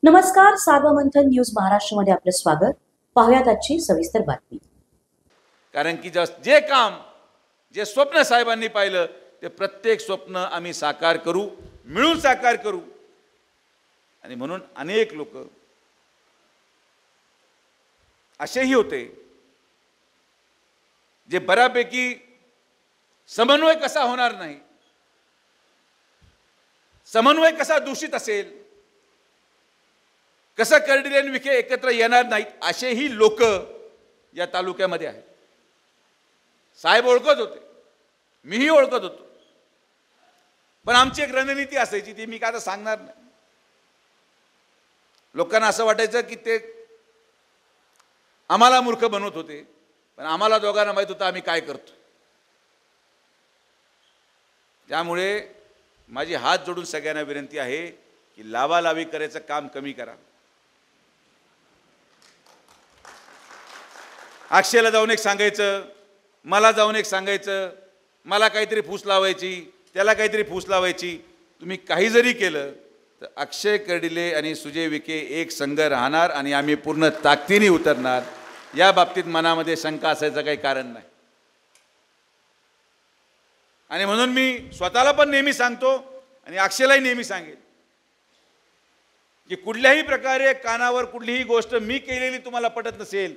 नमस्कार, सार्वमंथन न्यूज महाराष्ट्रमध्ये आपलं स्वागत. पाहुयात आजची सविस्तर बातमी. कारण की जे काम जे स्वप्न साहेबांनी पाहिलं ते प्रत्येक स्वप्न आम्ही साकार करू, मिळून साकार करू. आणि म्हणून अनेक लोक असेही होते जे बऱ्यापैकी समन्वय कसा होणार नाही, समन्वय कसा दूषित असेल, कसं कर्डिले आणि विखे एकत्र येणार नाहीत, असेही लोक या तालुक्यामध्ये आहेत. साहेब ओळखत होते, मीही ओळखत होतो. पण आमची एक रणनीती असायची, ती मी काय आता सांगणार नाही. लोकांना असं वाटायचं की ते आम्हाला मूर्ख बनवत होते, पण आम्हाला दोघांना माहित होतं आम्ही काय करतो. त्यामुळे माझी हात जोडून सगळ्यांना विनंती आहे की लावालावी करायचं काम कमी करा. अक्षयला जाऊन एक सांगायचं, मला जाऊन एक सांगायचं, मला काहीतरी फूस लावायची, त्याला काहीतरी फूस लावायची. तुम्ही काही जरी केलं तर अक्षय कर्डिले आणि सुजय विखे एक संघ राहणार आणि आम्ही पूर्ण ताकदीने उतरणार. या बाबतीत मनामध्ये शंका असायचं काही कारण नाही. आणि म्हणून मी स्वतःला पण नेहमी सांगतो आणि अक्षयलाही नेहमी सांगेल की कुठल्याही प्रकारे कानावर कुठलीही गोष्ट मी केलेली तुम्हाला पटत नसेल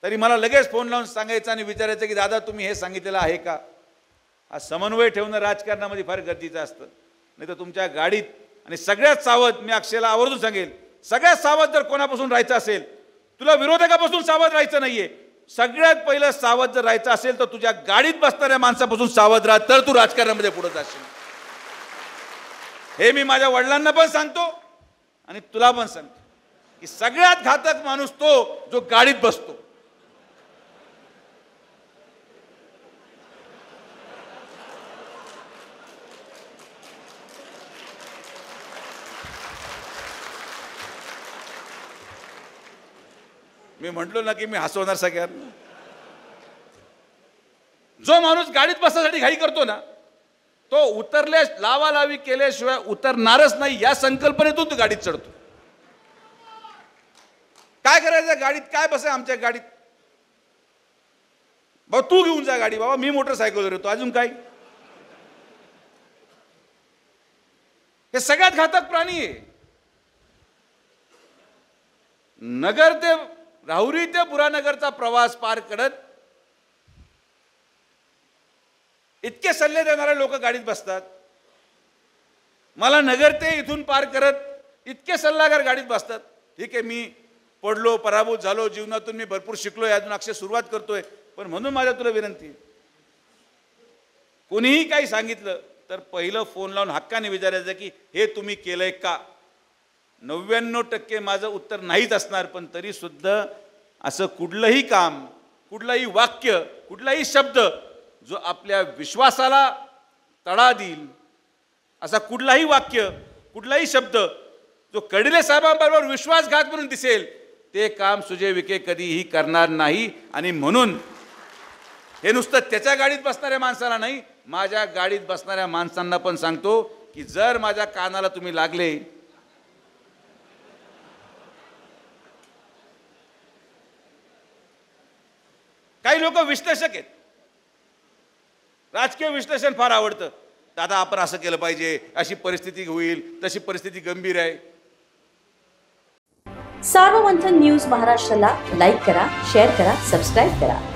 तरी मला लगेच फोन लावून सांगायचं आणि विचारायचं की दादा तुम्ही हे सांगितलेलं आहे का. हा समन्वय ठेवणं राजकारणामध्ये फार गरजेचं असतं. नाही तर तुमच्या गाडीत आणि सगळ्यात सावध, मी अक्षयला आवर्जून सांगेल, सगळ्यात सावध जर कोणापासून राहायचं असेल, तुला विरोधकापासून सावध राहायचं नाहीये, सगळ्यात पहिलं सावध जर राहायचं असेल तर तुझ्या गाडीत बसणाऱ्या माणसापासून सावध राहा, तर तू राजकारणामध्ये पुढे जाशील. हे मी माझ्या वडिलांना पण सांगतो आणि तुला पण सांगतो की सगळ्यात घातक माणूस तो जो गाडीत बसतो. मी म्हटलो ना की मी हसवणार सगळ्यांना. जो माणूस गाडीत बसण्यासाठी घाई करतो ना, तो उतरल्या लावालावी केल्याशिवाय उतरणारच नाही, या संकल्पनेतून तो गाडीत चढतो. काय करायचं गाडीत, काय बसाय आमच्या गाडीत, बाबा तू घेऊन जा गाडी, बाबा मी मोटरसायकलवर येतो, अजून काय. हे सगळ्यात घातक प्राणी आहे. नगर ते राहुरी ते पुरानगरचा प्रवास पार करत इतके सल्ले देणारे लोक गाडीत बसतात. मला नगर ते इथून पार करत इतके सल्लागार गाडीत बसतात. ठीक आहे, मी पडलो, पराभूत झालो, जीवनातून मी भरपूर शिकलोय, अजून अक्षय सुरुवात करतोय. पण म्हणून माझ्या तुला विनंती आहे, कोणीही काही सांगितलं तर पहिलं फोन लावून हक्काने विचारायचं की हे तुम्ही केलंय का. 99% माझं उत्तर नाहीच असणार, पण तरी सुद्धा असं कुठलंही काम, कुठलंही वाक्य, कुठलाही शब्द जो आपल्या विश्वासाला तडा देईल, असा कुठलाही वाक्य, कुठलाही शब्द जो कर्डिले साहेबांबरोबर विश्वासघात म्हणून दिसेल, ते काम सुजय विखे कधीही करणार नाही. आणि म्हणून हे नुसतं त्याच्या गाडीत बसणाऱ्या माणसाला नाही, माझ्या गाडीत बसणाऱ्या माणसांना पण सांगतो की जर माझ्या कानाला तुम्ही लागले, काही लोक विश्लेषक आहेत, राजकीय विश्लेषण फार आवडतं. दादा आपण असं केलं पाहिजे, अशी परिस्थिती होईल, तशी परिस्थिती गंभीर आहे. सार्वमंथन न्यूज महाराष्ट्राला लाईक करा, शेअर करा, सबस्क्राईब करा.